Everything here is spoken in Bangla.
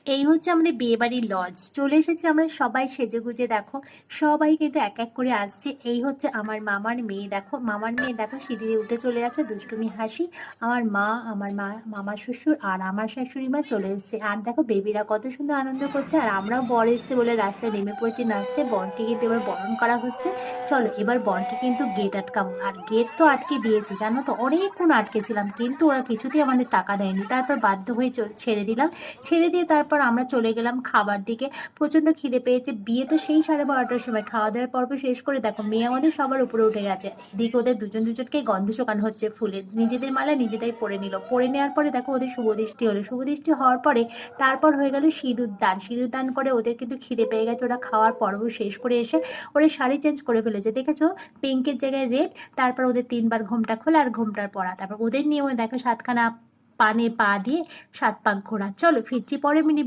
এই হচ্ছে আমাদের বিয়েবাড়ির লজ। চলে এসেছি আমরা সবাই সেজেগুজে, দেখো সবাই কিন্তু এক এক করে আসছে। এই হচ্ছে আমার মামার মেয়ে, দেখো মামার মেয়ে দেখো সিঁড়ি দিয়ে উঠে চলে যাচ্ছে দুষ্টুমি হাসি। আমার মা, আমার মা, মামা শ্বশুর আর আমার শাশুড়ি মা চলে এসেছে। আর দেখো বেবিরা কত সুন্দর আনন্দ করছে, আর আমরাও বর এসছে বলে রাস্তায় নেমে পড়েছি নাচতে। বরকে কিন্তু এবার বরণ করা হচ্ছে। চলো এবার বরকে কিন্তু গেট আটকাবো, আর গেট তো আটকে দিয়েছি জানো তো, অনেকক্ষণ আটকে ছিলাম কিন্তু ওরা কিছুতেই আমাদের টাকা দেয়নি। তারপর বাধ্য হয়ে ছেড়ে দিলাম। ছেড়ে দিয়ে তারপর আমরা চলে গেলাম খাবার দিকে। প্রচন্ড খিদে পেয়েছে, বিয়ে তো সেই 12:30টার সময়। খাওয়া দাওয়ার পর্ব শেষ করে দেখো মেয়ে আমাদের সবার উপরে উঠে গেছে। এদিকে ওদের দুজন দুজনকে গন্ধ শোকানো হচ্ছে ফুলের, নিজেদের মালা নিজেরাই পরে নিল। পরে নেওয়ার পরে দেখো ওদের শুভদৃষ্টি হলো, শুভদৃষ্টি হওয়ার পরে তারপর হয়ে গেল সিঁদুর দান। সিঁদুর দান করে ওদের কিন্তু খিদে পেয়ে গেছে, ওরা খাওয়ার পর্ব শেষ করে এসে ওরা শাড়ি চেঞ্জ করে ফেলেছে, দেখেছো পিঙ্কের জায়গায় রেড। তারপর ওদের 3বার ঘোমটা খোলা আর ঘোমটার পরা, তারপর ওদের নিয়েও দেখো 7খানা পানে পা দিয়ে 7 পাক ঘোরা। চলো ফিরছি পরের মিনিট।